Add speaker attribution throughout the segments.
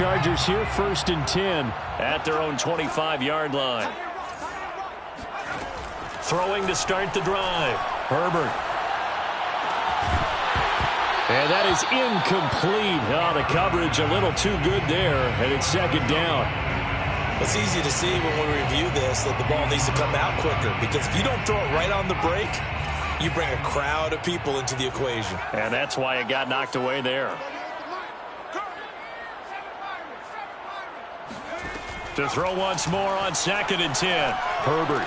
Speaker 1: Chargers here, 1st and 10 at their own 25-yard line. Throwing to start the drive. Herbert. And that is incomplete. Oh, the coverage a little too good there, and it's 2nd down.
Speaker 2: It's easy to see when we review this that the ball needs to come out quicker, because if you don't throw it right on the break, you bring a crowd of people into the equation.
Speaker 1: And that's why it got knocked away there. To throw once more on 2nd and 10. Herbert.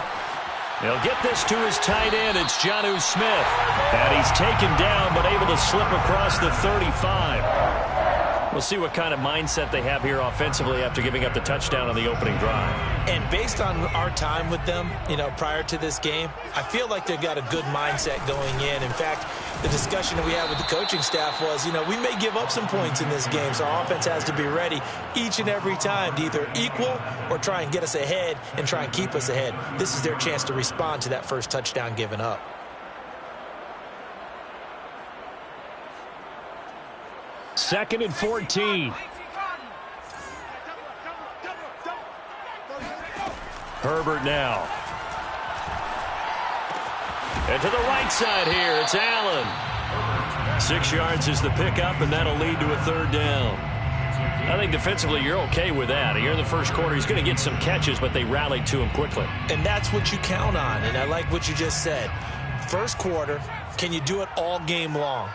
Speaker 1: He'll get this to his tight end. It's Jonnu Smith. And he's taken down, but able to slip across the 35. We'll see what kind of mindset they have here offensively after giving up the touchdown on the opening drive.
Speaker 2: And based on our time with them, prior to this game, I feel like they've got a good mindset going in. In fact, the discussion that we had with the coaching staff was, we may give up some points in this game, so our offense has to be ready each and every time to either equal or try and get us ahead and try and keep us ahead. This is their chance to respond to that first touchdown given up.
Speaker 1: Second and 14. Herbert now. And to the right side here, it's Allen. 6 yards is the pickup, and that'll lead to a 3rd down. I think defensively you're okay with that. Here in the first quarter, he's going to get some catches, but they rallied to him quickly.
Speaker 2: And that's what you count on, and I like what you just said. First quarter, can you do it all game long?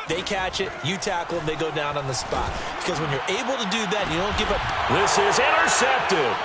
Speaker 2: They catch it, you tackle them, they go down on the spot. Because when you're able to do that, you don't give up.
Speaker 1: This is intercepted.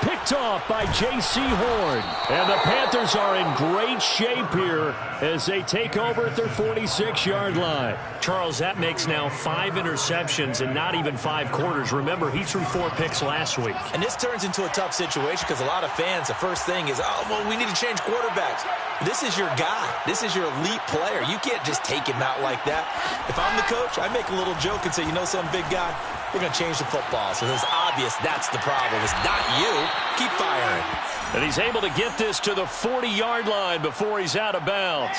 Speaker 1: Picked off by J.C. Horn. And the Panthers are in great shape here as they take over at their 46-yard line. Charles, that makes now 5 interceptions in not even 5 quarters. Remember, he threw 4 picks last week.
Speaker 2: And this turns into a tough situation because a lot of fans, the first thing is, we need to change quarterbacks. This is your guy. This is your elite player. You can't just take him out like that. If I'm the coach, I make a little joke and say, some big guy, we're going to change the football. So it's obvious that's the problem. It's not you. Keep firing.
Speaker 1: And he's able to get this to the 40-yard line before he's out of bounds.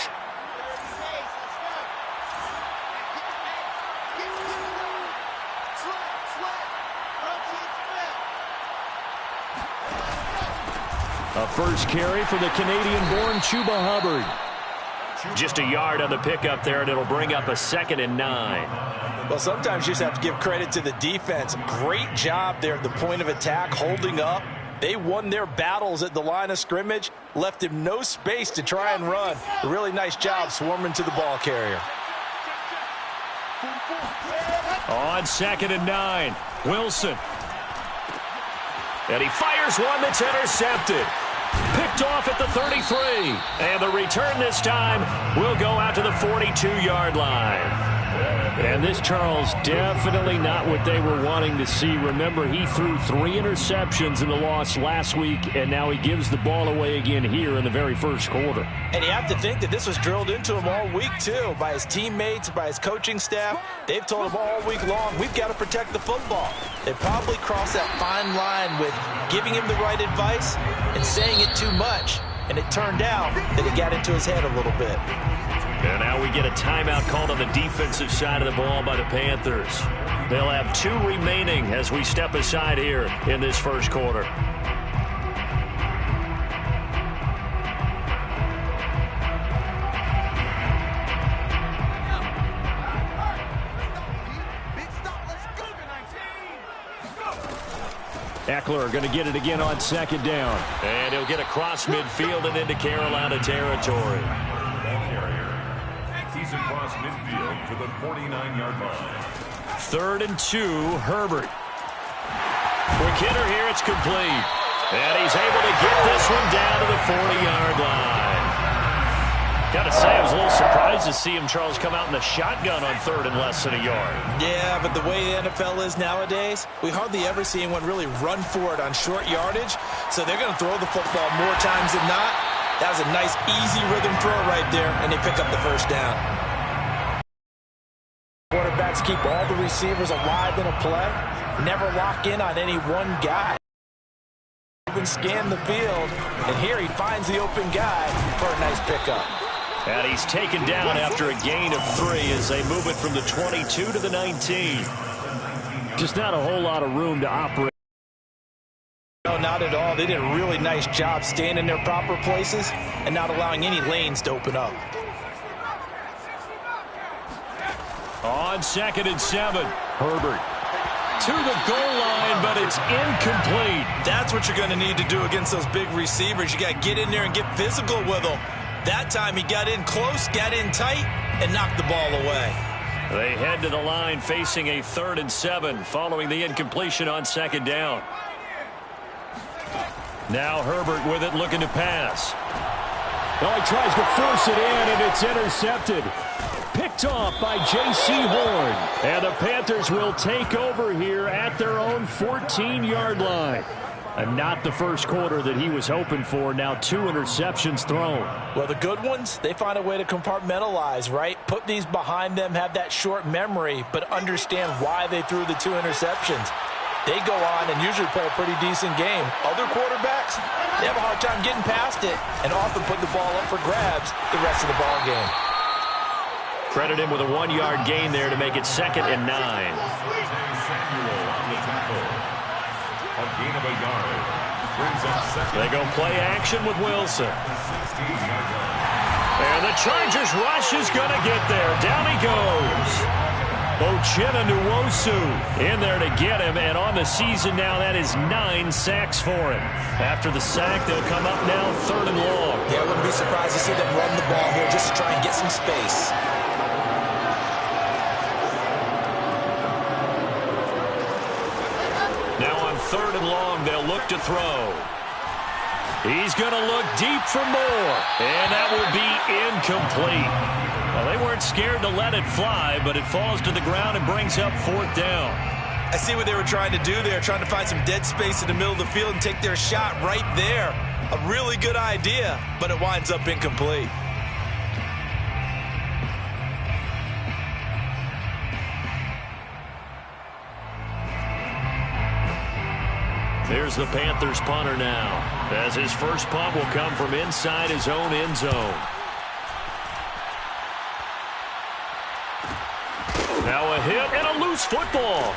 Speaker 1: A first carry for the Canadian-born Chuba Hubbard. Just a yard on the pickup there, and it'll bring up a 2nd and 9.
Speaker 2: Well, sometimes you just have to give credit to the defense. Great job there at the point of attack, holding up. They won their battles at the line of scrimmage, left him no space to try and run. A really nice job swarming to the ball carrier.
Speaker 1: On 2nd and 9, Wilson. And he fires one that's intercepted. Picked off at the 33. And the return this time will go out to the 42-yard line. And this, Charles, definitely not what they were wanting to see. Remember, he threw 3 interceptions in the loss last week, and now he gives the ball away again here in the very first quarter.
Speaker 2: And you have to think that this was drilled into him all week, too, by his teammates, by his coaching staff. They've told him all week long, we've got to protect the football. They probably crossed that fine line with giving him the right advice and saying it too much. And it turned out that it got into his head a little bit.
Speaker 1: And now we get a timeout called on the defensive side of the ball by the Panthers. They'll have 2 remaining as we step aside here in this first quarter. Eckler going to get it again on 2nd down. And he'll get across midfield and into Carolina territory.
Speaker 3: He's across midfield to the 49-yard line.
Speaker 1: 3rd and 2, Herbert. Quick hitter here, it's complete. And he's able to get this one down to the 40-yard line. Got to say, I was a little surprised to see him, Charles, come out in the shotgun on 3rd and less than a yard.
Speaker 2: Yeah, but the way the NFL is nowadays, we hardly ever see anyone really run for it on short yardage. So they're going to throw the football more times than not. That was a nice, easy rhythm throw right there, and they pick up the first down. Quarterbacks keep all the receivers alive in a play. Never lock in on any one guy. Even scan the field, and here he finds the open guy for a nice pickup.
Speaker 1: And he's taken down after a gain of 3 as they move it from the 22 to the 19. Just not a whole lot of room to operate.
Speaker 2: No, not at all. They did a really nice job staying in their proper places and not allowing any lanes to open up.
Speaker 1: On 2nd and 7, Herbert to the goal line, but it's incomplete.
Speaker 2: That's what you're going to need to do against those big receivers. You got to get in there and get physical with them. That time he got in close, got in tight, and knocked the ball away.
Speaker 1: They head to the line facing a 3rd and 7 following the incompletion on 2nd down. Now Herbert with it, looking to pass. Oh, he tries to force it in, and it's intercepted. Picked off by J.C. Horn. And the Panthers will take over here at their own 14-yard line. And not the first quarter that he was hoping for. Now 2 interceptions thrown.
Speaker 2: Well, the good ones, they find a way to compartmentalize, right? Put these behind them, have that short memory, but understand why they threw the 2 interceptions. They go on and usually play a pretty decent game. Other quarterbacks, they have a hard time getting past it and often put the ball up for grabs the rest of the ball game.
Speaker 1: Credit him with a 1-yard gain there to make it 2nd and 9. They go play action with Wilson. And the Chargers rush is going to get there. Down he goes. Uchenna Nwosu in there to get him. And on the season now, that is 9 sacks for him. After the sack, they'll come up now 3rd and long.
Speaker 2: Yeah, I wouldn't be surprised to see them run the ball here just to try and get some space.
Speaker 1: Now on 3rd and long, they'll look to throw. He's going to look deep for more. And that will be incomplete. Well, they weren't scared to let it fly, but it falls to the ground and brings up 4th down.
Speaker 2: I see what they were trying to do there, trying to find some dead space in the middle of the field and take their shot right there. A really good idea, but it winds up incomplete.
Speaker 1: Here's the Panthers punter now, as his first punt will come from inside his own end zone. Now a hit and a loose football.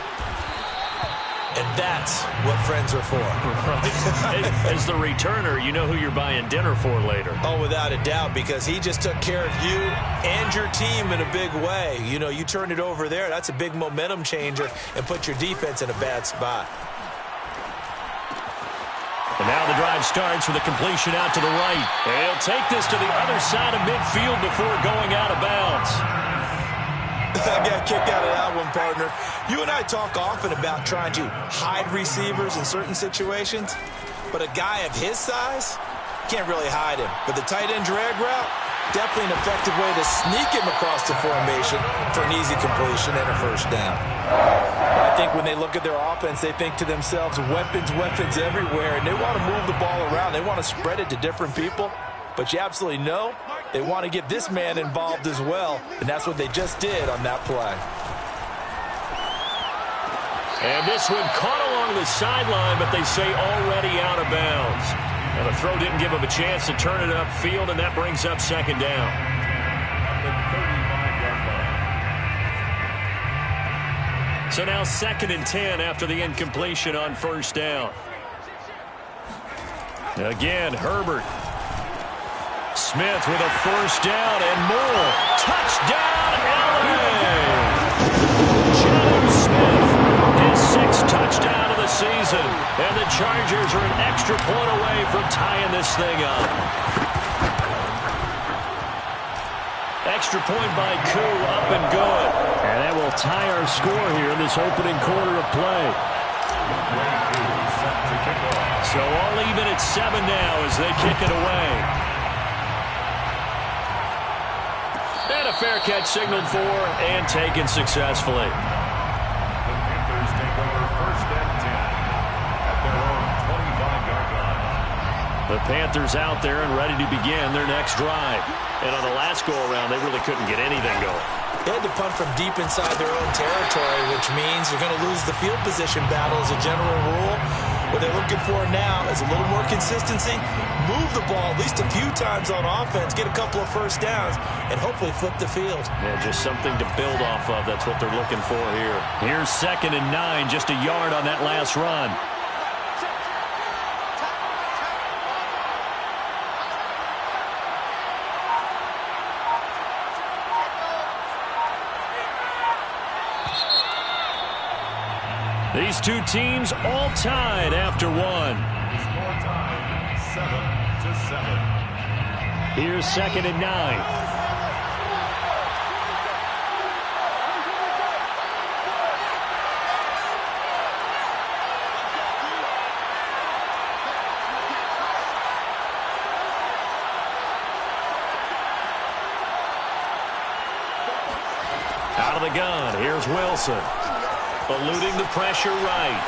Speaker 2: And that's what friends are for.
Speaker 1: As the returner, you know who you're buying dinner for later.
Speaker 2: Oh, without a doubt, because he just took care of you and your team in a big way. You know, you turn it over there, that's a big momentum changer and put your defense in a bad spot.
Speaker 1: And now the drive starts with a completion out to the right. And he'll take this to the other side of midfield before going out of bounds.
Speaker 2: I got a kick out of that one, partner. You and I talk often about trying to hide receivers in certain situations, but a guy of his size can't really hide him. But the tight end drag route, definitely an effective way to sneak him across the formation for an easy completion and a 1st down. I think when they look at their offense, they think to themselves, weapons, weapons everywhere, and they want to move the ball around. They want to spread it to different people, but you absolutely know they want to get this man involved as well, and that's what they just did on that play.
Speaker 1: And this one caught along the sideline, but they say already out of bounds. And the throw didn't give him a chance to turn it upfield, and that brings up 2nd down. So now 2nd and 10 after the incompletion on 1st down. Again, Herbert. Smith with a 1st down and more. Touchdown, LA! Jonnu Smith, his 6th touchdown of the season. And the Chargers are an extra point away from tying this thing up. Extra point by Koo, up and good. And that will tie our score here in this opening quarter of play. So all even at 7 now as they kick it away. And a fair catch signaled for and taken successfully.
Speaker 3: The Panthers take over 1st and 10 at their own 25-yard line.
Speaker 1: The Panthers out there and ready to begin their next drive. And on the last go-around, they really couldn't get anything going.
Speaker 2: They had to punt from deep inside their own territory, which means you're going to lose the field position battle as a general rule. What they're looking for now is a little more consistency, move the ball at least a few times on offense, get a couple of first downs, and hopefully flip the field.
Speaker 1: Yeah, just something to build off of. That's what they're looking for here. Here's 2nd and 9, just a yard on that last run. These two teams all tied after one.
Speaker 3: Score time, 7-7.
Speaker 1: Here's 2nd and 9. Out of the gun, here's Wilson. Eluding the pressure right.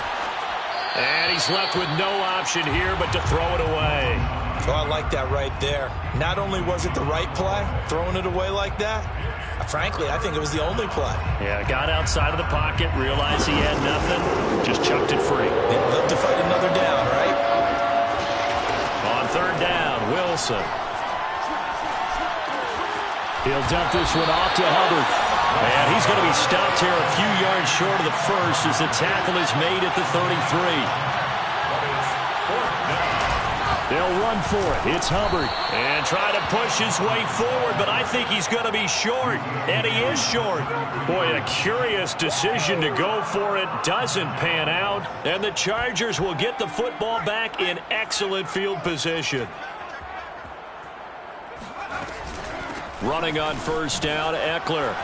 Speaker 1: And he's left with no option here but to throw it away.
Speaker 2: Oh, I like that right there. Not only was it the right play, throwing it away like that, frankly, I think it was the only play.
Speaker 1: Yeah, got outside of the pocket, realized he had nothing, just chucked it free.
Speaker 2: They'd love to fight another down, right?
Speaker 1: On 3rd down, Wilson. He'll dump this one off to Hubbard. And he's going to be stopped here a few yards short of the first as the tackle is made at the 33. They'll run for it. It's Hubbard. And try to push his way forward, but I think he's going to be short. And he is short. Boy, a curious decision to go for it. Doesn't pan out. And the Chargers will get the football back in excellent field position. Running on 1st down, Eckler.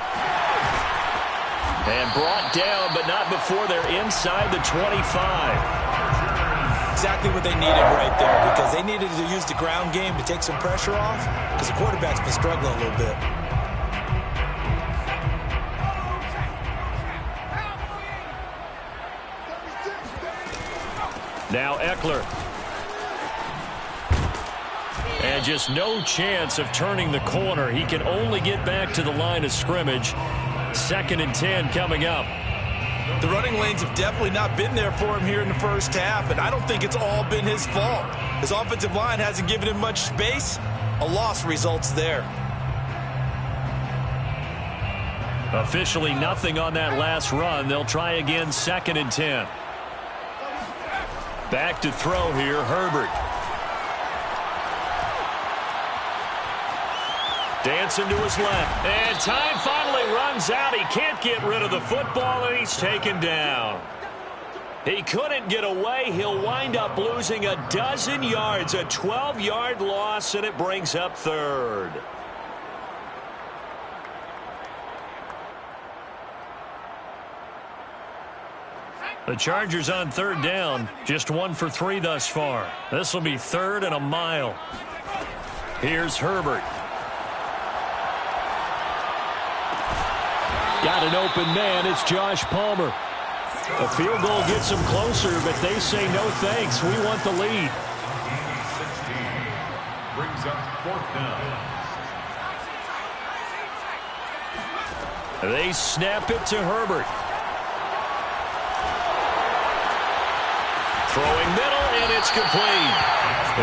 Speaker 1: And brought down, but not before they're inside the 25.
Speaker 2: Exactly what they needed right there, because they needed to use the ground game to take some pressure off, because the quarterback's been struggling a little bit.
Speaker 1: Now Eckler. And just no chance of turning the corner. He can only get back to the line of scrimmage. 2nd and 10 coming up.
Speaker 2: The running lanes have definitely not been there for him here in the first half, and I don't think it's all been his fault. His offensive line hasn't given him much space. A loss results there.
Speaker 1: Officially nothing on that last run. They'll try again, 2nd and 10. Back to throw here, Herbert. Dancing to his left. And time finally runs out. He can't get rid of the football, and he's taken down. He couldn't get away. He'll wind up losing a dozen yards, a 12-yard loss, and it brings up 3rd. The Chargers on 3rd down, just 1 for 3 thus far. This will be 3rd and a mile. Here's Herbert. Got an open man. It's Josh Palmer. A field goal gets them closer, but they say no thanks. We want the lead.
Speaker 3: 16 brings up 4th down.
Speaker 1: They snap it to Herbert. Throwing middle, and it's complete.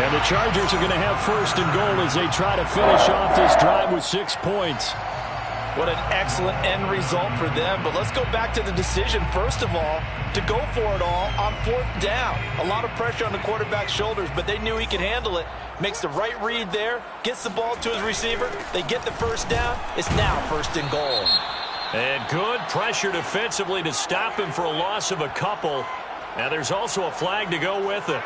Speaker 1: And the Chargers are going to have 1st and goal as they try to finish off this drive with 6 points.
Speaker 2: What an excellent end result for them. But let's go back to the decision, first of all, to go for it all on 4th down. A lot of pressure on the quarterback's shoulders, but they knew he could handle it. Makes the right read there, gets the ball to his receiver. They get the 1st down. It's now 1st and goal.
Speaker 1: And good pressure defensively to stop him for a loss of a couple. Now there's also a flag to go with it.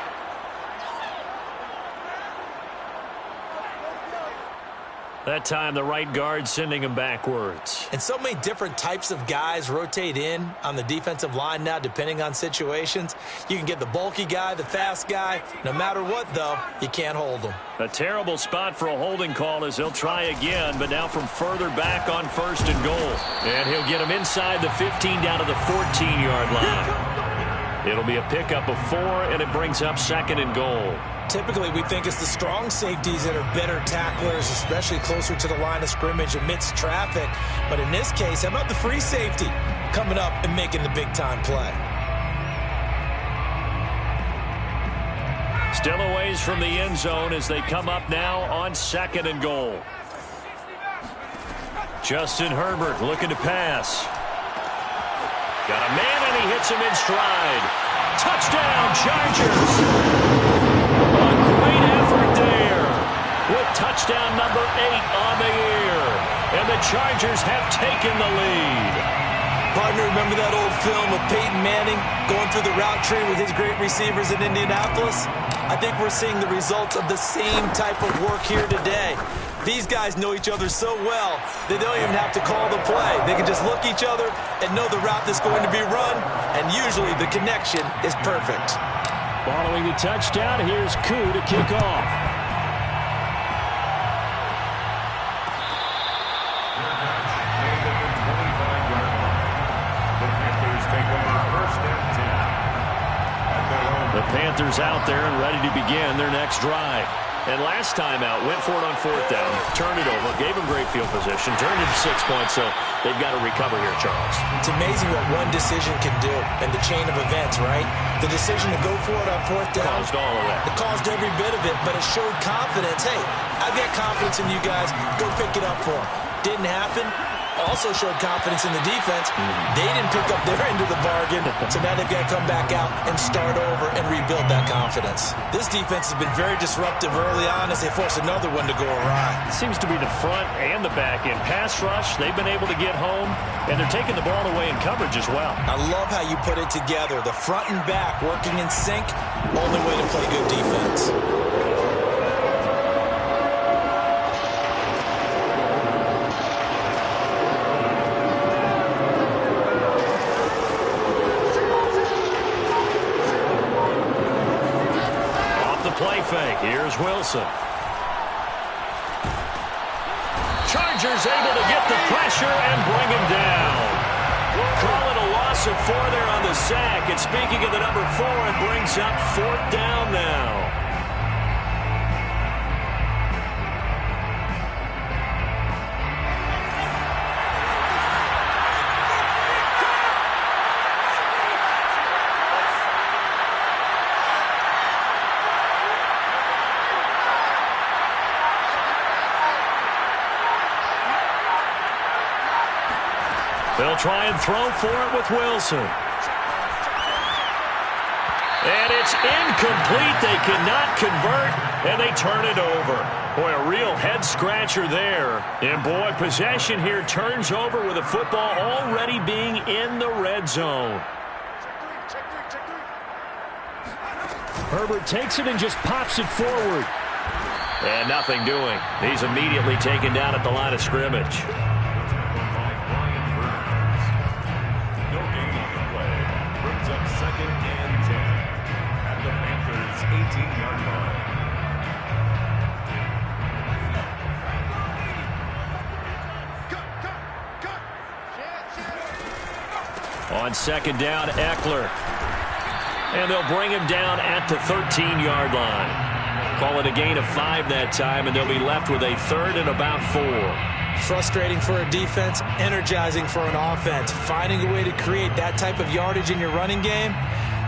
Speaker 1: That time, the right guard sending him backwards.
Speaker 2: And so many different types of guys rotate in on the defensive line now, depending on situations. You can get the bulky guy, the fast guy. No matter what, though, you can't hold them.
Speaker 1: A terrible spot for a holding call as he'll try again, but now from further back on 1st and goal. And he'll get him inside the 15 down to the 14-yard line. It'll be a pickup of 4, and it brings up 2nd and goal.
Speaker 2: Typically, we think it's the strong safeties that are better tacklers, especially closer to the line of scrimmage amidst traffic. But in this case, how about the free safety coming up and making the big-time play?
Speaker 1: Still a ways from the end zone as they come up now on 2nd and goal. Justin Herbert looking to pass. Got a man, and he hits him in stride. Touchdown, Chargers. A great effort there with touchdown number 8 on the year. And the Chargers have taken the lead.
Speaker 2: Partner, remember that old film of Peyton Manning going through the route tree with his great receivers in Indianapolis? I think we're seeing the results of the same type of work here today. These guys know each other so well, they don't even have to call the play. They can just look each other and know the route that's going to be run, and usually the connection is perfect.
Speaker 1: Following the touchdown, here's Koo to kick off. The Panthers out there and ready to begin their next drive. And last time out, went for it on 4th down, turned it over, gave them great field position, turned it to 6 points, so they've got to recover here, Charles.
Speaker 2: It's amazing what one decision can do in the chain of events, right? The decision to go for it on 4th down.
Speaker 1: Caused all of that.
Speaker 2: It caused every bit of it, but it showed confidence. Hey, I've got confidence in you guys. Go pick it up for them. Didn't happen. Also showed confidence in the defense. They didn't pick up their end of the bargain, so now they've got to come back out and start over and rebuild that confidence. This defense has been very disruptive early on as they force another one to go awry.
Speaker 1: It seems to be the front and the back end. Pass rush, they've been able to get home, and they're taking the ball away in coverage as well.
Speaker 2: I love how you put it together. The front and back working in sync, only way to play good defense.
Speaker 1: Play fake. Here's Wilson. Chargers able to get the pressure and bring him down. Call it a loss of 4 there on the sack. And speaking of the number 4, it brings up 4th down now. They'll try and throw for it with Wilson. And it's incomplete. They cannot convert, and they turn it over. Boy, a real head-scratcher there. And, boy, possession here turns over with the football already being in the red zone. Herbert takes it and just pops it forward. And nothing doing. He's immediately taken down at the line of scrimmage. On 2nd down, Eckler. And they'll bring him down at the 13-yard line. Call it a gain of 5 that time, and they'll be left with a 3rd and about 4.
Speaker 2: Frustrating for a defense, energizing for an offense. Finding a way to create that type of yardage in your running game,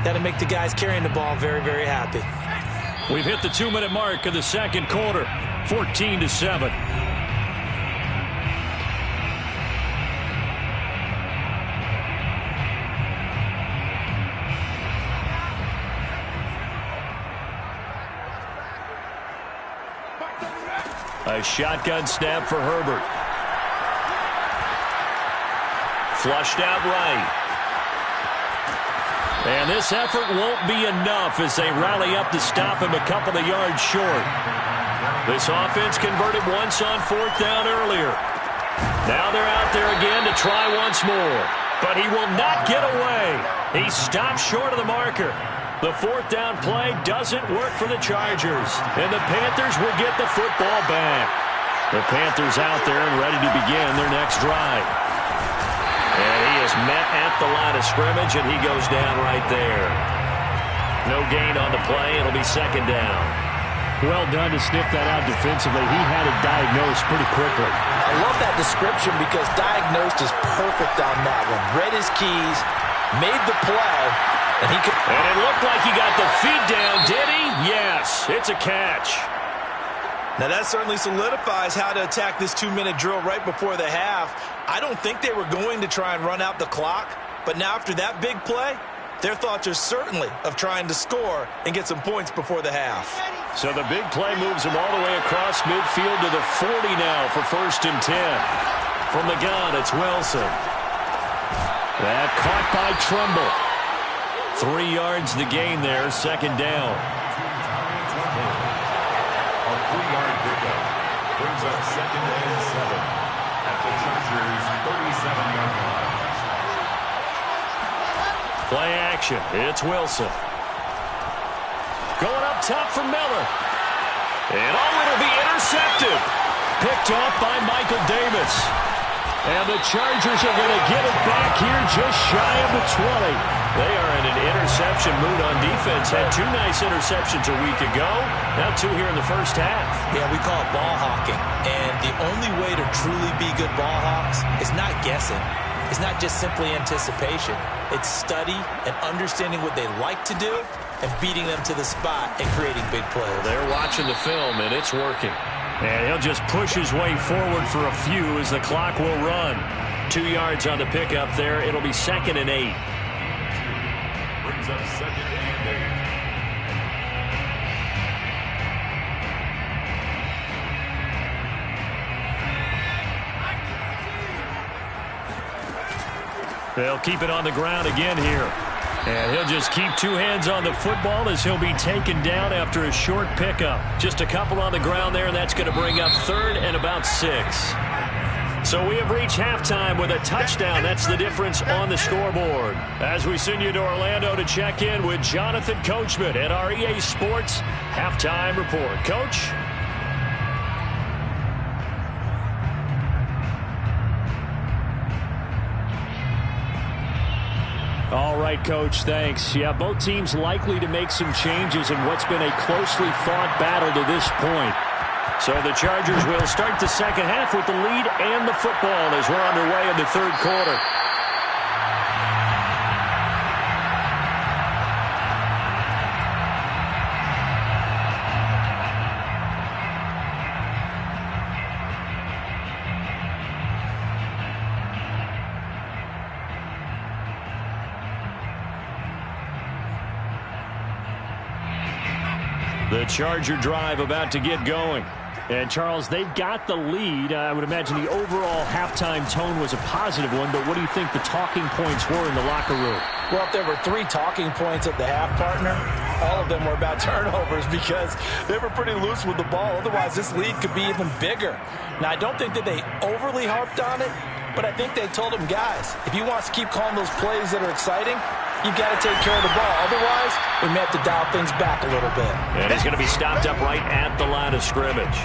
Speaker 2: that'll make the guys carrying the ball very, very happy.
Speaker 1: We've hit the 2-minute mark of the 2nd quarter, 14-7. A shotgun snap for Herbert. Flushed out right. And this effort won't be enough as they rally up to stop him a couple of yards short. This offense converted once on 4th down earlier. Now they're out there again to try once more. But he will not get away. He stopped short of the marker. The 4th down play doesn't work for the Chargers. And the Panthers will get the football back. The Panthers out there and ready to begin their next drive. And he is met at the line of scrimmage, and he goes down right there. No gain on the play. It'll be 2nd down. Well done to sniff that out defensively. He had it diagnosed pretty quickly.
Speaker 2: I love that description because diagnosed is perfect on that one. Read his keys, made the play, And
Speaker 1: it looked like he got the feet down, did he? Yes, it's a catch.
Speaker 2: Now that certainly solidifies how to attack this 2-minute drill right before the half. I don't think they were going to try and run out the clock, but now after that big play, their thoughts are certainly of trying to score and get some points before the half.
Speaker 1: So the big play moves them all the way across midfield to the 40 now for 1st and 10. From the gun, it's Wilson. That caught by Tremble. 3 yards the gain there, 2nd down.
Speaker 3: A 3-yard pickup brings up 2nd and 7 at the Chargers' 37-yard line.
Speaker 1: Play action. It's Wilson. Going up top for Miller. And it'll be intercepted. Picked off by Michael Davis. And the Chargers are going to get it back here just shy of the 20. They are in an interception mood on defense. Had 2 nice interceptions a week ago. Now 2 here in the first half.
Speaker 2: Yeah, we call it ball hawking. And the only way to truly be good ball hawks is not guessing. It's not just simply anticipation. It's study and understanding what they like to do and beating them to the spot and creating big plays.
Speaker 1: They're watching the film, and it's working. And he'll just push his way forward for a few as the clock will run. 2 yards on the pickup there. It'll be 2nd and 8.
Speaker 3: Brings up 2nd and 8.
Speaker 1: They'll keep it on the ground again here. And he'll just keep 2 hands on the football as he'll be taken down after a short pickup. Just a couple on the ground there, and that's going to bring up 3rd and about 6. So we have reached halftime with a touchdown. That's the difference on the scoreboard. As we send you to Orlando to check in with Jonathan Coachman at our EA Sports Halftime Report. Coach? All right, Coach, thanks. Yeah, both teams likely to make some changes in what's been a closely fought battle to this point. So the Chargers will start the second half with the lead and the football as we're underway in the 3rd quarter. The Charger drive about to get going. And, Charles, they've got the lead. I would imagine the overall halftime tone was a positive one, but what do you think the talking points were in the locker room?
Speaker 2: Well, if there were 3 talking points at the half, partner, all of them were about turnovers because they were pretty loose with the ball. Otherwise, this lead could be even bigger. Now, I don't think that they overly harped on it, but I think they told them, guys, if you want to keep calling those plays that are exciting, you've got to take care of the ball. Otherwise, we may have to dial things back a little bit.
Speaker 1: And he's going to be stopped up right at the line of scrimmage.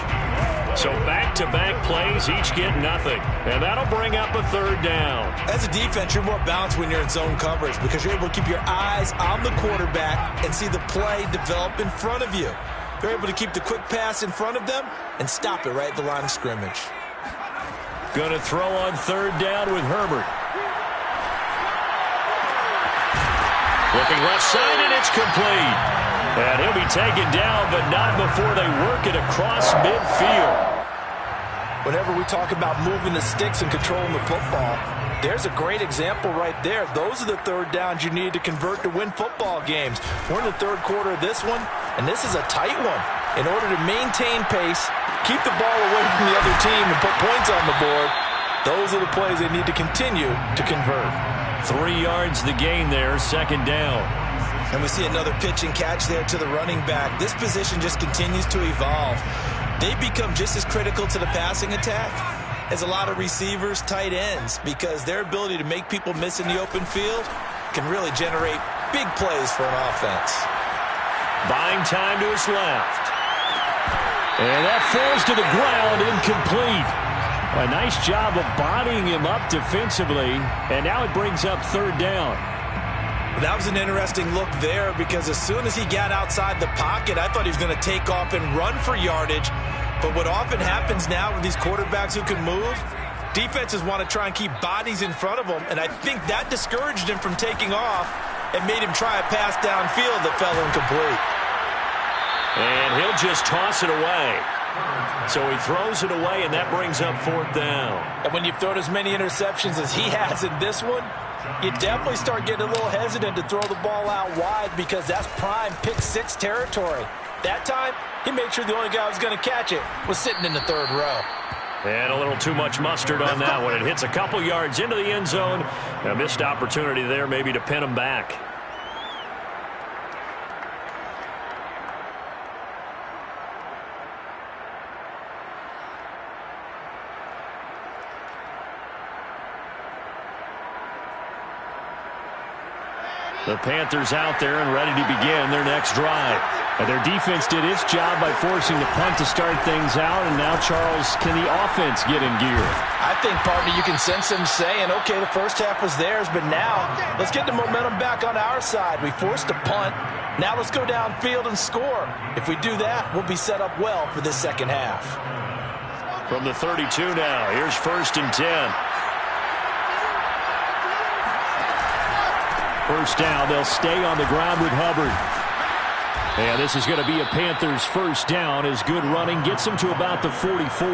Speaker 1: So back-to-back plays, each get nothing. And that'll bring up a 3rd down.
Speaker 2: As a defense, you're more balanced when you're in zone coverage because you're able to keep your eyes on the quarterback and see the play develop in front of you. They're able to keep the quick pass in front of them and stop it right at the line of scrimmage.
Speaker 1: Going to throw on 3rd down with Herbert. Looking left side, and it's complete. And he'll be taken down, but not before they work it across midfield.
Speaker 2: Whenever we talk about moving the sticks and controlling the football, there's a great example right there. Those are the 3rd downs you need to convert to win football games. We're in the 3rd quarter of this one, and this is a tight one. In order to maintain pace, keep the ball away from the other team, and put points on the board, those are the plays they need to continue to convert.
Speaker 1: 3 yards the gain there, 2nd down.
Speaker 2: And we see another pitch and catch there to the running back. This position just continues to evolve. They become just as critical to the passing attack as a lot of receivers, tight ends, because their ability to make people miss in the open field can really generate big plays for an offense.
Speaker 1: Buying time to his left. And that falls to the ground, incomplete. A nice job of bodying him up defensively, and now it brings up 3rd down.
Speaker 2: That was an interesting look there because as soon as he got outside the pocket, I thought he was going to take off and run for yardage. But what often happens now with these quarterbacks who can move, defenses want to try and keep bodies in front of them, and I think that discouraged him from taking off. and made him try a pass downfield that fell incomplete.
Speaker 1: And he'll just toss it away. So he throws it away, and that brings up 4th down.
Speaker 2: And when you've thrown as many interceptions as he has in this one, you definitely start getting a little hesitant to throw the ball out wide because that's prime pick 6 territory. That time, he made sure the only guy who was going to catch it was sitting in the 3rd row.
Speaker 1: And a little too much mustard on that one. It hits a couple yards into the end zone. A missed opportunity there maybe to pin him back. The Panthers out there and ready to begin their next drive. And their defense did its job by forcing the punt to start things out. And now, Charles, can the offense get in gear?
Speaker 2: I think, partner, you can sense them saying, okay, the first half was theirs, but now let's get the momentum back on our side. We forced a punt. Now let's go downfield and score. If we do that, we'll be set up well for this second half.
Speaker 1: From the 32 now, here's 1st and 10. First down, they'll stay on the ground with Hubbard. And this is going to be a Panthers first down as good running gets them to about the 44.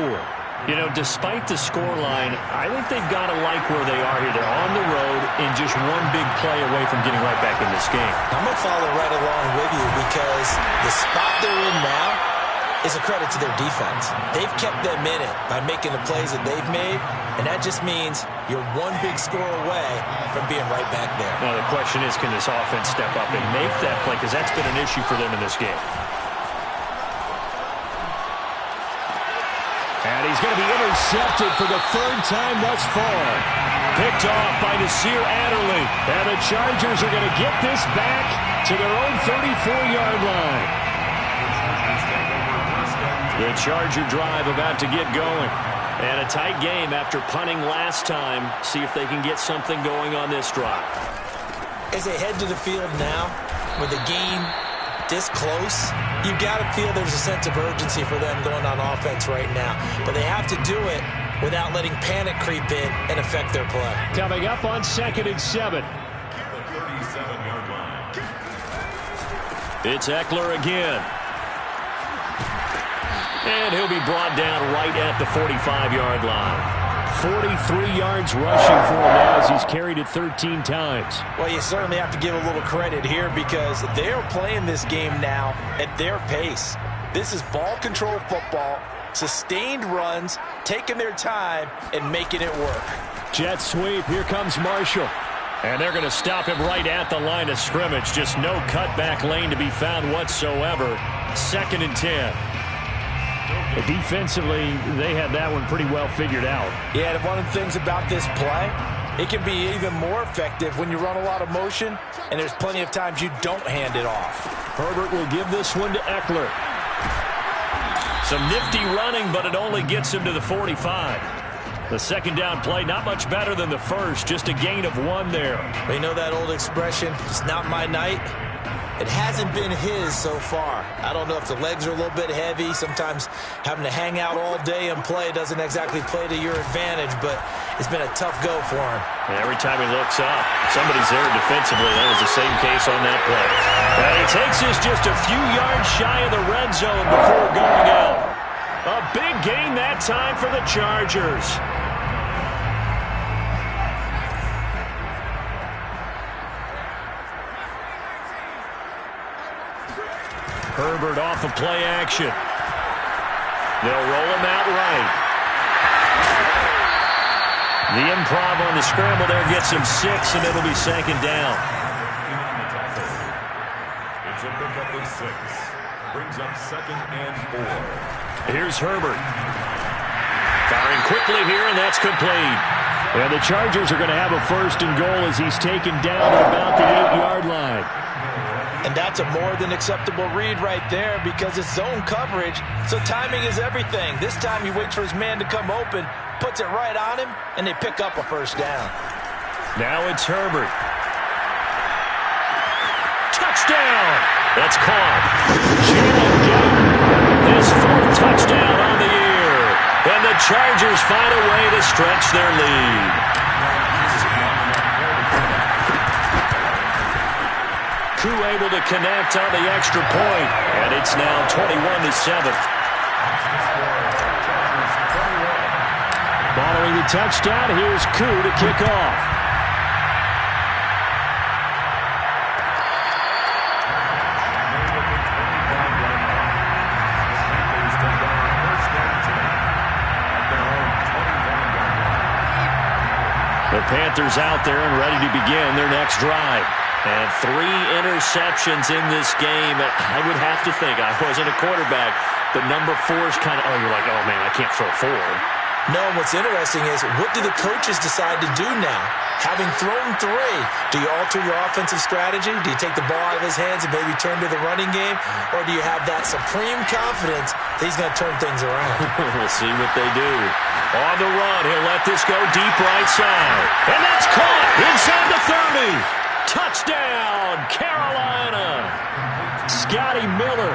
Speaker 1: You know, despite the scoreline, I think they've got to like where they are here. They're on the road and just one big play away from getting right back in this game.
Speaker 2: I'm going to follow right along with you because the spot they're in now is a credit to their defense. They've kept them in it by making the plays that they've made, and that just means you're one big score away from being right back there.
Speaker 1: Now, the question is, can this offense step up and make that play? Because that's been an issue for them in this game. And he's going to be intercepted for the 3rd time thus far. Picked off by Nasir Adderley. And the Chargers are going to get this back to their own 34-yard line. The Charger drive about to get going. And a tight game after punting last time. See if they can get something going on this drive.
Speaker 2: As they head to the field now, with the game this close, you've got to feel there's a sense of urgency for them going on offense right now. But they have to do it without letting panic creep in and affect their play.
Speaker 1: Coming up on 2nd and 7.
Speaker 3: The 37-yard line.
Speaker 1: It's Eckler again. And he'll be brought down right at the 45-yard line. 43 yards rushing for him now as he's carried it 13 times.
Speaker 2: Well, you certainly have to give a little credit here because they're playing this game now at their pace. This is ball control football, sustained runs, taking their time, and making it work.
Speaker 1: Jet sweep. Here comes Marshall. And they're going to stop him right at the line of scrimmage. Just no cutback lane to be found whatsoever. 2nd and 10.
Speaker 4: Defensively, they had that one pretty well figured out.
Speaker 2: Yeah, one of the things about this play, it can be even more effective when you run a lot of motion, and there's plenty of times you don't hand it off.
Speaker 1: Herbert will give this one to Eckler. Some nifty running, but it only gets him to the 45. The 2nd down play, not much better than the first, just a gain of 1 there.
Speaker 2: But you know that old expression, it's not my night? It hasn't been his so far. I don't know if the legs are a little bit heavy. Sometimes having to hang out all day and play doesn't exactly play to your advantage, but it's been a tough go for him.
Speaker 1: And every time he looks up, somebody's there defensively. That was the same case on that play. And he takes this just a few yards shy of the red zone before going out. A big gain that time for the Chargers. Herbert off of play action. They'll roll him out right. The improv on the scramble there gets him 6, and it'll be 2nd down.
Speaker 3: It's a pickup of 6. Brings up 2nd and 4.
Speaker 1: Here's Herbert. Firing quickly here, and that's complete.
Speaker 4: And the Chargers are going to have a 1st and goal as he's taken down at about the 8-yard line.
Speaker 2: And that's a more than acceptable read right there because it's zone coverage, so timing is everything. This time he waits for his man to come open, puts it right on him, and they pick up a 1st down.
Speaker 1: Now it's Herbert. Touchdown! That's caught. Jalen Guyton, his 4th touchdown on the year. And the Chargers find a way to stretch their lead. Koo able to connect on the extra point, and it's now 21-7.
Speaker 4: Following the touchdown, here's Koo to kick off.
Speaker 1: The Panthers out there and ready to begin their next drive. And 3 interceptions in this game. I would have to think, I wasn't a quarterback, the number 4 is kind of, you're like, oh, man, I can't throw 4.
Speaker 2: No, what's interesting is, what do the coaches decide to do now? Having thrown 3, do you alter your offensive strategy? Do you take the ball out of his hands and maybe turn to the running game? Or do you have that supreme confidence that he's going to turn things around?
Speaker 1: We'll see what they do. On the run, he'll let this go deep right side. And that's caught inside the 30. Touchdown, Carolina. Scotty Miller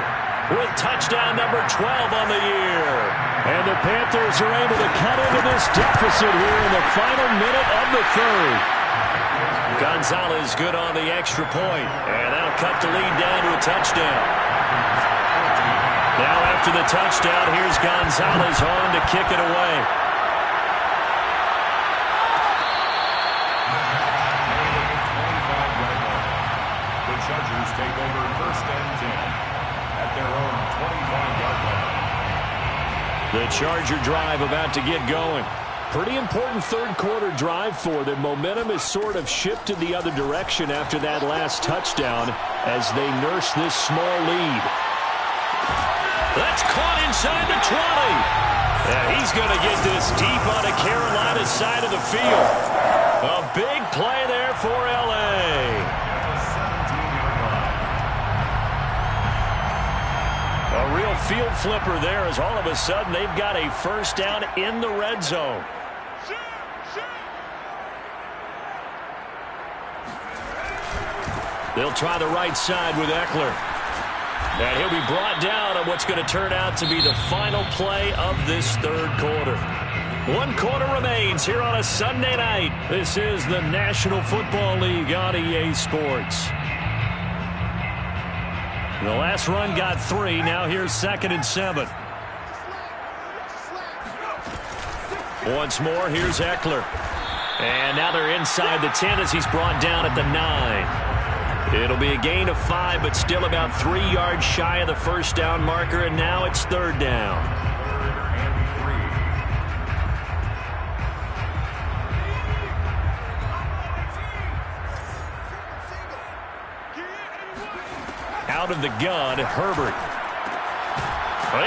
Speaker 1: with touchdown number 12 on the year.
Speaker 4: And the Panthers are able to cut into this deficit here in the final minute of the third.
Speaker 1: Gonzalez good on the extra point, and that'll cut the lead down to a touchdown. Now after the touchdown, here's Gonzalez on to kick it away.
Speaker 3: The Chargers take over first and 10 at their own 25-yard line.
Speaker 4: The Charger drive about to get going. Pretty important third-quarter drive for them. Momentum has sort of shifted the other direction after that last touchdown as they nurse this small lead.
Speaker 1: That's caught inside the 20. And he's going to get this deep on the Carolina side of the field. A big play there for L.A. A real field flipper there as all of a sudden they've got a first down in the red zone. They'll try the right side with Eckler. And he'll be brought down on what's going to turn out to be the final play of this third quarter. 1 quarter remains here on a Sunday night. This is the National Football League on EA Sports. The last run got 3. Now here's 2nd and 7. Once more, here's Eckler. And now they're inside the 10 as he's brought down at the 9. It'll be a gain of 5, but still about 3 yards shy of the first down marker, and now it's 3rd down. Out of the gun, Herbert.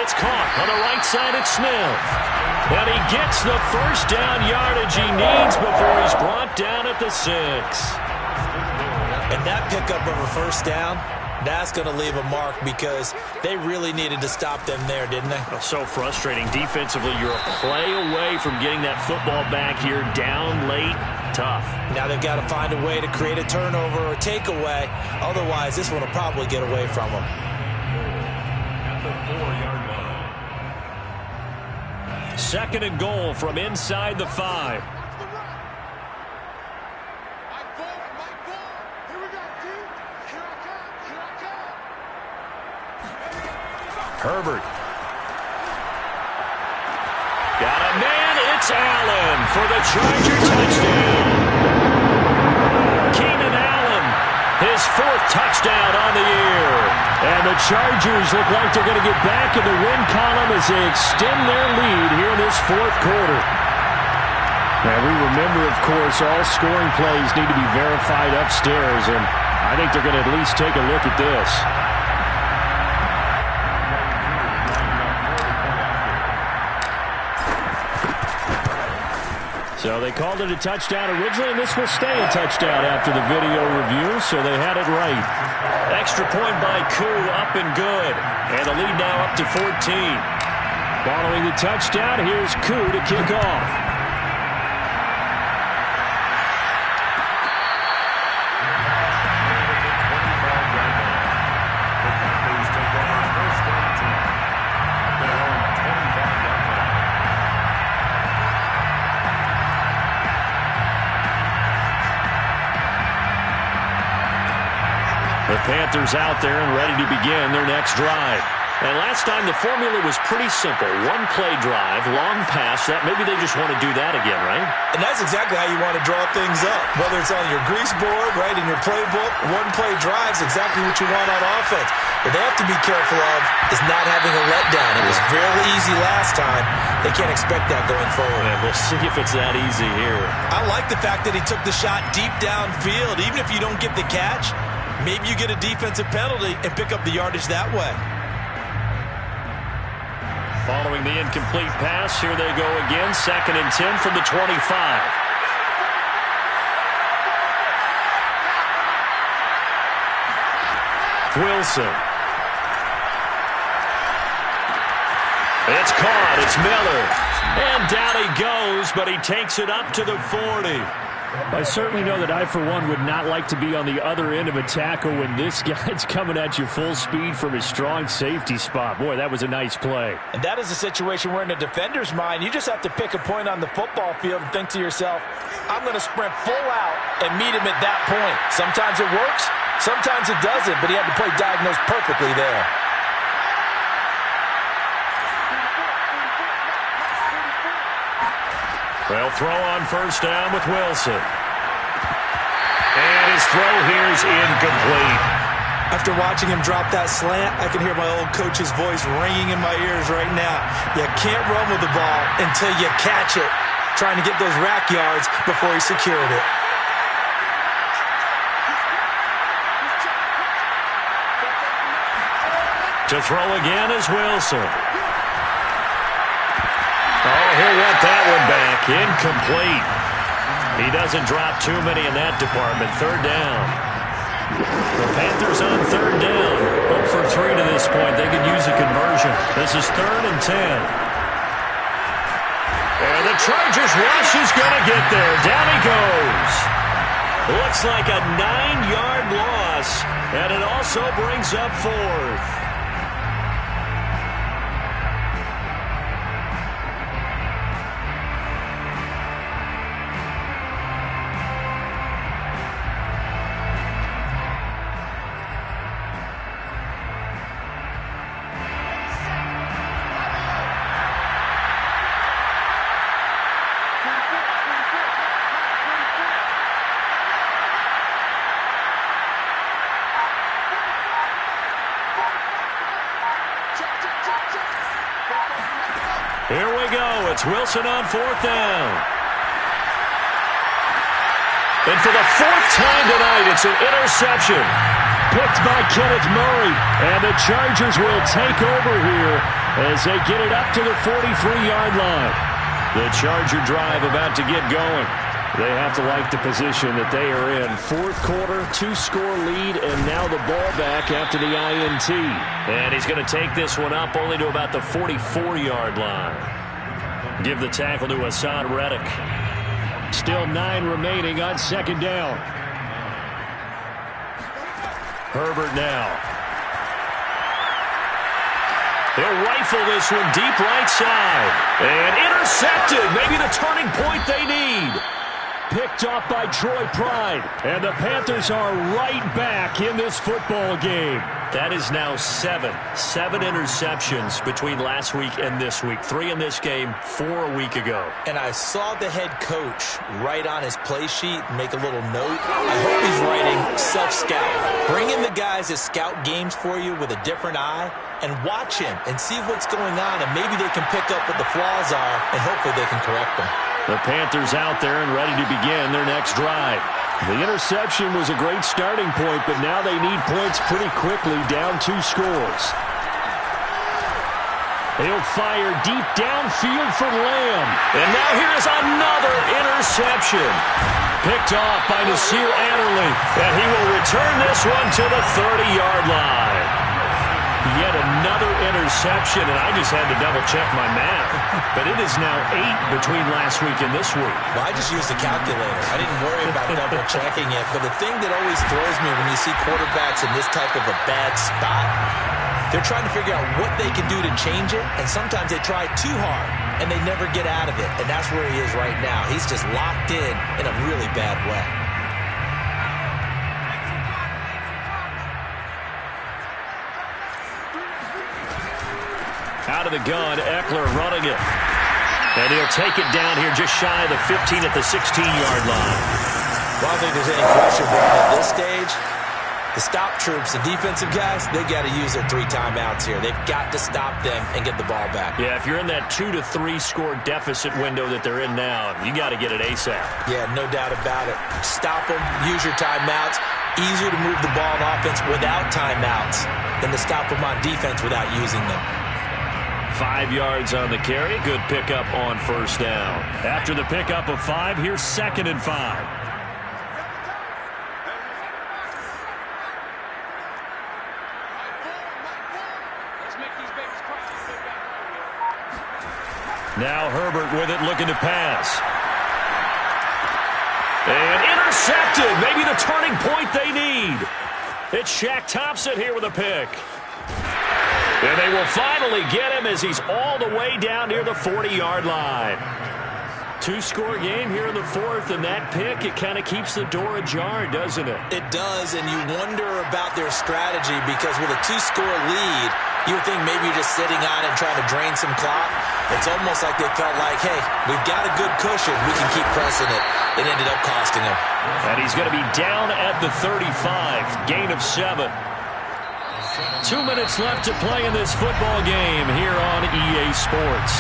Speaker 1: It's caught on the right side at Smith. And he gets the first down yardage he needs before he's brought down at the 6.
Speaker 2: And that pickup of a first down, that's going to leave a mark because they really needed to stop them there, didn't they?
Speaker 1: So frustrating. Defensively, you're a play away from getting that football back here down late. Tough.
Speaker 2: Now they've got to find a way to create a turnover or takeaway. Otherwise, this one will probably get away from them.
Speaker 3: At the 4-yard line.
Speaker 1: 2nd and goal from inside the 5. Herbert. Got a man. It's Allen for the Charger touchdown. Keenan Allen, his 4th touchdown on the year.
Speaker 4: And the Chargers look like they're going to get back in the win column as they extend their lead here in this 4th quarter. Now we remember, of course, all scoring plays need to be verified upstairs, and I think they're going to at least take a look at this. So they called it a touchdown originally, and this will stay a touchdown after the video review, so they had it right.
Speaker 1: Extra point by Koo, up and good. And the lead now up to 14.
Speaker 4: Following the touchdown, here's Koo to kick off.
Speaker 1: The Panthers out there and ready to begin their next drive. And last time the formula was pretty simple. One play drive, long pass. That maybe they just want to do that again, right?
Speaker 2: And that's exactly how you want to draw things up. Whether it's on your grease board, right, in your playbook, one play drive is exactly what you want on offense. What they have to be careful of is not having a letdown. It was fairly easy last time. They can't expect that going forward.
Speaker 1: And we'll see if it's that easy here.
Speaker 2: I like the fact that he took the shot deep downfield. Even if you don't get the catch, maybe you get a defensive penalty and pick up the yardage that way.
Speaker 1: Following the incomplete pass, here they go again. 2nd and 10 from the 25. Wilson. It's caught. It's Miller. And down he goes, but he takes it up to the 40.
Speaker 4: I certainly know that I, for one, would not like to be on the other end of a tackle when this guy's coming at you full speed from his strong safety spot. Boy, that was a nice play.
Speaker 2: And that is a situation where in a defender's mind, you just have to pick a point on the football field and think to yourself, I'm going to sprint full out and meet him at that point. Sometimes it works, sometimes it doesn't, but he had to play diagnosed perfectly there.
Speaker 1: They'll throw on first down with Wilson. And his throw here's incomplete.
Speaker 2: After watching him drop that slant, I can hear my old coach's voice ringing in my ears right now. You can't run with the ball until you catch it. Trying to get those rack yards before he secured it.
Speaker 1: To throw again is Wilson. Oh, he'll want that one back. Incomplete. He doesn't drop too many in that department. 3rd down. The Panthers on 3rd down. 0 for 3 to this point. They could use a conversion. This is 3rd and 10. And the Chargers rush is going to get there. Down he goes. Looks like a 9-yard loss. And it also brings up 4th. Here we go. It's Wilson on 4th down. And for the 4th time tonight, it's an interception.
Speaker 4: Picked by Kenneth Murray. And the Chargers will take over here as they get it up to the 43-yard line.
Speaker 1: The Charger drive about to get going.
Speaker 4: They have to like the position that they are in. 4th quarter, 2-score lead, and now the ball back after the INT.
Speaker 1: And he's going to take this one up only to about the 44-yard line. Give the tackle to Hassan Reddick.
Speaker 4: Still 9 remaining on 2nd down.
Speaker 1: Herbert now. He'll rifle this one deep right side. And intercepted. Maybe the turning point they need.
Speaker 4: Picked off by Troy Pride. And the Panthers are right back in this football game.
Speaker 1: That is now 7 interceptions between last week and this week. 3 in this game, 4 a week ago.
Speaker 2: And I saw the head coach write on his play sheet and make a little note. I hope he's writing self-scout. Bring in the guys that scout games for you with a different eye and watch him and see what's going on, and maybe they can pick up what the flaws are, and hopefully they can correct them.
Speaker 1: The Panthers out there and ready to begin their next drive.
Speaker 4: The interception was a great starting point, but now they need points pretty quickly, down 2 scores. He'll fire deep downfield for Lamb.
Speaker 1: And now here's another interception. Picked off by Nasir Adderley. And he will return this one to the 30-yard line. Yet another interception, and I just had to double-check my math. But it is now 8 between last week and this week.
Speaker 2: Well, I just used a calculator. I didn't worry about double-checking it. But the thing that always throws me when you see quarterbacks in this type of a bad spot, they're trying to figure out what they can do to change it, and sometimes they try too hard, and they never get out of it. And that's where he is right now. He's just locked in a really bad way.
Speaker 1: Out of the gun, Eckler running it. And he'll take it down here just shy of the 15 at the 16-yard line.
Speaker 2: Well, I don't think there's any question, Brad, at this stage. The stop troops, the defensive guys, they got to use their 3 timeouts here. They've got to stop them and get the ball back.
Speaker 1: Yeah, if you're in that 2 to 3 score deficit window that they're in now, you got to get it ASAP.
Speaker 2: Yeah, no doubt about it. Stop them, use your timeouts. Easier to move the ball on offense without timeouts than to stop them on defense without using them.
Speaker 1: 5 yards on the carry. Good pickup on first down. After the pickup of 5, here's 2nd and 5. Now Herbert with it, looking to pass. And intercepted. Maybe the turning point they need. It's Shaq Thompson here with a pick. And they will finally get him as he's all the way down near the 40-yard line. 2-score game here in the 4th, and that pick, it kind of keeps the door ajar, doesn't it?
Speaker 2: It does, and you wonder about their strategy because with a 2-score lead, you would think maybe you're just sitting on it and trying to drain some clock. It's almost like they felt like, hey, we've got a good cushion. We can keep pressing it. It ended up costing him.
Speaker 1: And he's going to be down at the 35, gain of 7. 2 minutes left to play in this football game here on EA Sports.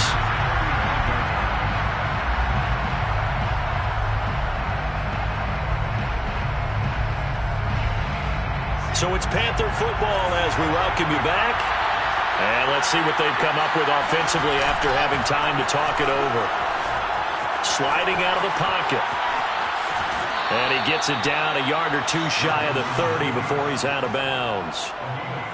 Speaker 1: So it's Panther football as we welcome you back. And let's see what they've come up with offensively after having time to talk it over. Sliding out of the pocket. And he gets it down a yard or 2 shy of the 30 before he's out of bounds.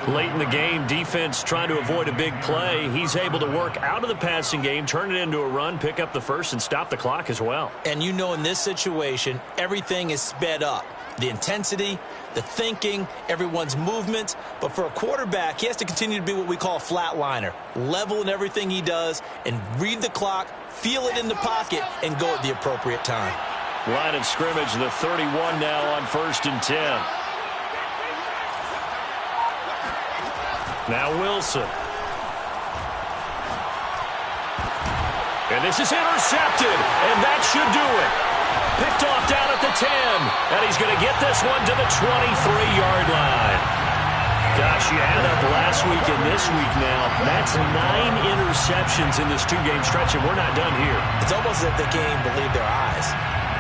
Speaker 1: Late in the game, defense trying to avoid a big play. He's able to work out of the passing game, turn it into a run, pick up the first, and stop the clock as well.
Speaker 2: And you know in this situation, everything is sped up. The intensity, the thinking, everyone's movement. But for a quarterback, he has to continue to be what we call a flatliner. Level in everything he does and read the clock, feel it in the pocket, and go at the appropriate time.
Speaker 1: Line of scrimmage, the 31 now on 1st and 10. Now Wilson. And this is intercepted, and that should do it. Picked off down at the 10, and he's going to get this one to the 23-yard line. Gosh, you add up last week and this week now. That's 9 interceptions in this 2-game stretch, and we're not done here.
Speaker 2: It's almost as if they can't even believe their eyes.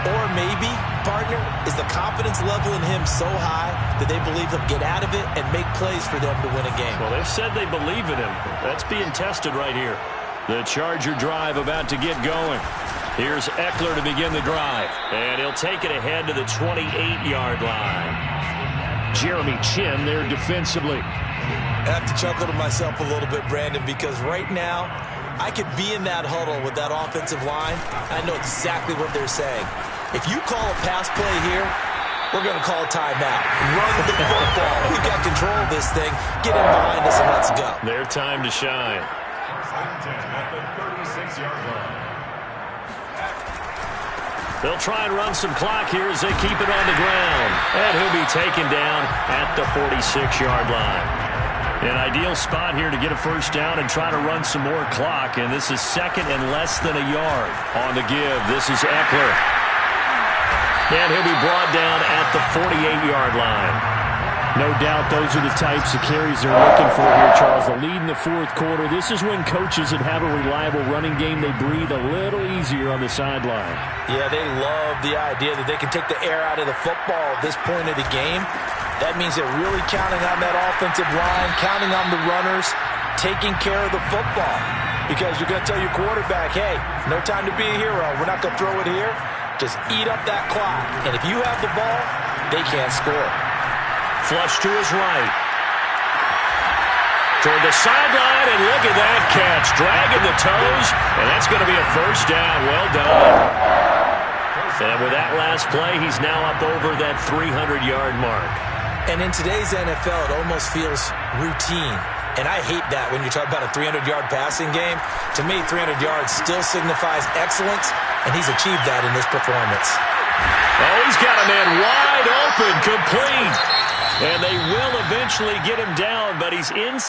Speaker 2: Or maybe, partner, is the confidence level in him so high that they believe he'll get out of it and make plays for them to win a game.
Speaker 1: Well, they've said they believe in him. That's being tested right here. The Charger drive about to get going. Here's Eckler to begin the drive. And he'll take it ahead to the 28-yard line. Jeremy Chin there defensively.
Speaker 2: I have to chuckle to myself a little bit, Brandon, because right now, I could be in that huddle with that offensive line. I know exactly what they're saying. If you call a pass play here, we're going to call a timeout. Run the football. We've got control of this thing. Get in behind us and let's go.
Speaker 1: Their time to shine.
Speaker 3: At the 36-yard line.
Speaker 1: They'll try and run some clock here as they keep it on the ground. And he'll be taken down at the 46-yard line. An ideal spot here to get a first down and try to run some more clock. And this is 2nd and less than a yard on the give. This is Eckler. And he'll be brought down at the 48-yard line.
Speaker 4: No doubt those are the types of carries they're looking for here, Charles. The lead in the 4th quarter. This is when coaches that have a reliable running game, they breathe a little easier on the sideline.
Speaker 2: Yeah, they love the idea that they can take the air out of the football at this point of the game. That means they're really counting on that offensive line, counting on the runners, taking care of the football. Because you're going to tell your quarterback, hey, no time to be a hero. We're not going to throw it here. Just eat up that clock. And if you have the ball, they can't score.
Speaker 1: Flush to his right. Toward the sideline, and look at that catch. Dragging the toes, and that's going to be a first down. Well done. And with that last play, he's now up over that 300-yard mark.
Speaker 2: And in today's NFL, it almost feels routine. And I hate that when you talk about a 300-yard passing game. To me, 300 yards still signifies excellence, and he's achieved that in this performance.
Speaker 1: Oh, he's got a man wide open, complete. And they will eventually get him down, but he's in.